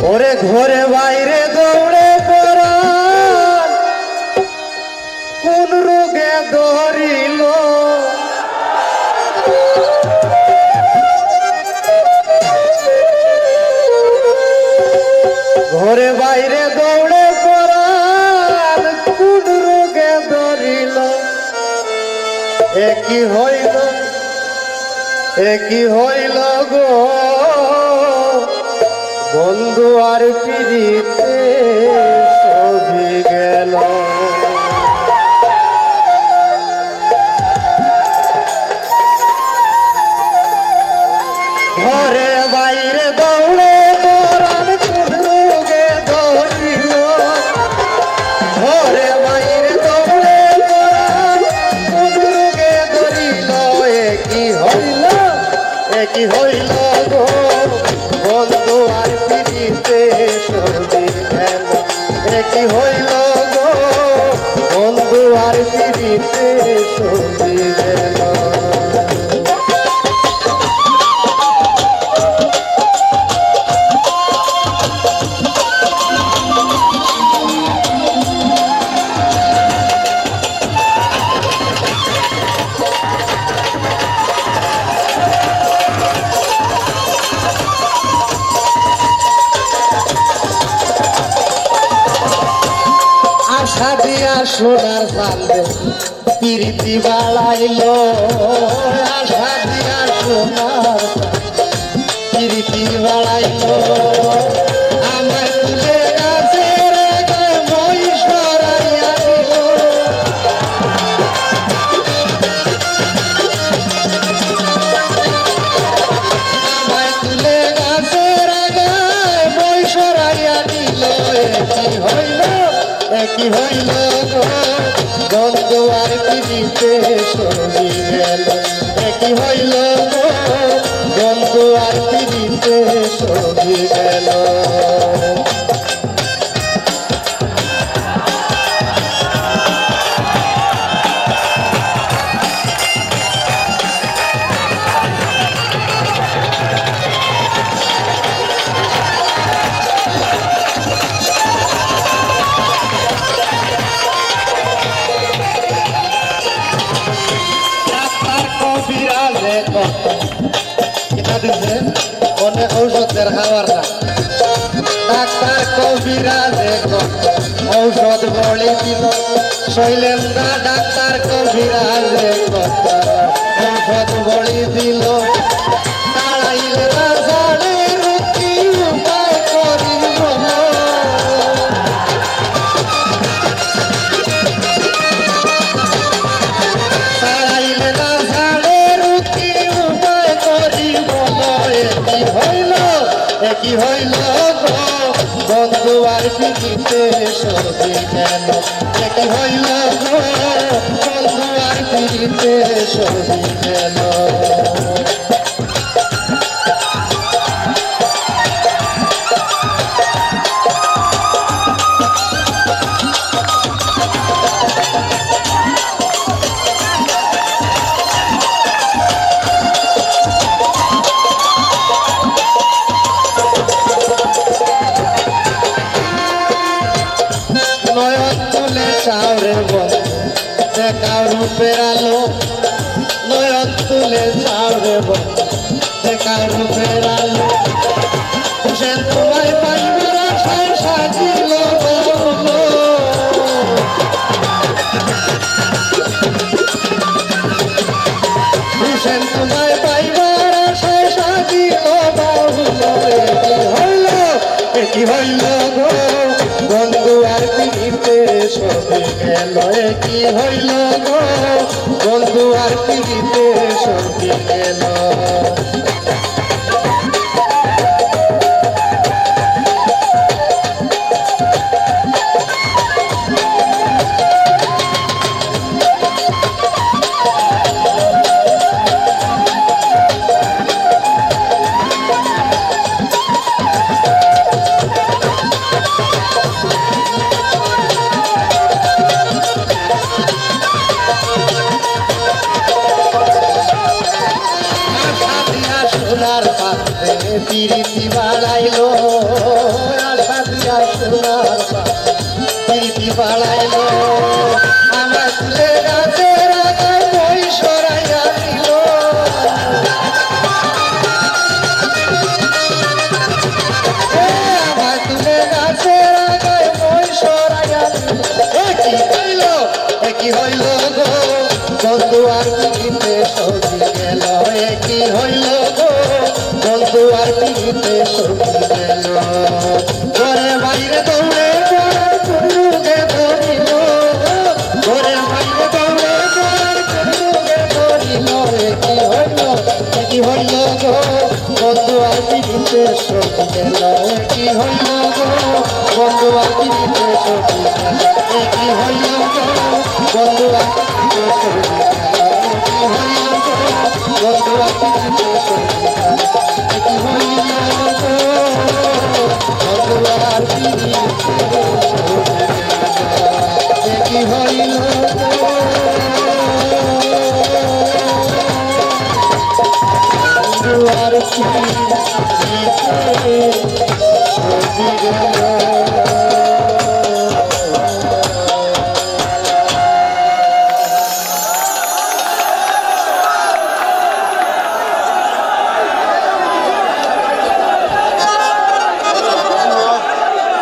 ওরে ঘরে বাইরে দৌড়ে পড়ান কোন রোগে ধরিল ঘরে বাইরে দৌড়ে পড়ান কোন রোগে ধরিল একই হইল গো বন্ধু আর পিড়িতে সবই গেল ঘরে বাইরে দৌড়ে পড়ান কোন রোগে ধরিল ঘরে বাইরে দৌড়ে পড়ান কোন রোগে ধরিল একই হইল গো বন্ধু আর পিড়িতে সবই গেল একই হইল গো বন্ধু আর পিড়িতে সবই গেল আশা দিয়া সোনার চাঁদে প্রীতি বাড়াইল আশা দিয়া সোনার প্রীতি বাড়াইল আমার তুলে গাছের মই সরাইয়া দিল আমায় তুলে গাছের মই সরাইয়া দিল একই হইল গো বন্ধু আর পিড়িতে সবই গেল একই হইল গো বন্ধু আর পিড়িতে সবই গেল অনেক ঔষধের খাবার না ডাক্তার কবিরাজে ঔষধ বলে দিল শৈলেন্দ্রা ডাক্তার কবিরাজে ঔষধ বলে দিল তাড়াইলে না জানে রুটি উপায় করিব তাড়াইলে না জানে রুটি উপায় করিব একই হইল গো বন্ধু আর পিড়িতে সবই গেল একই হইল গো বন্ধু আর পিড়িতে সবই গেল নয়ন তুলে চাওরে বন্ধু দেখাও রূপের আলো নয়ন তুলে চাওরে বন্ধু দেখাও রূপের আলো সে তোমায় পাইবার আশায় সাজিল সে তোমায় পাইবার আশায় সাজিল বাহুল একই হইল গো বন্ধু আর পিড়িতে সবই গেল একই হইল গো বন্ধু আর পিড়িতে সবই গেল পিরিতি বাড়াইলো হইল গো বন্ধু আর পিড়িতে সজি গেল একই হইল গো বন্ধু আর পিড়িতে সজি গেল ঘরে বাইরে দৌড়ে পড়ার কুড়ুকে ধরিল ঘরে বাইরে দৌড়ে পড়ার কুড়ুকে ধরিল একই হইল গো বন্ধু আর পিড়িতে সজি গেল একই হইল গো বন্ধু আর পিড়িতে সজি গেল একই হইল গো বন্ধু আর পিড়িতে সজি গেল একই হইল গো বন্ধু আর পিড়িতে সজি গেল একই হইল গো বন্ধু আর পিড়িতে একই হইল গো বন্ধু আর পিড়িতে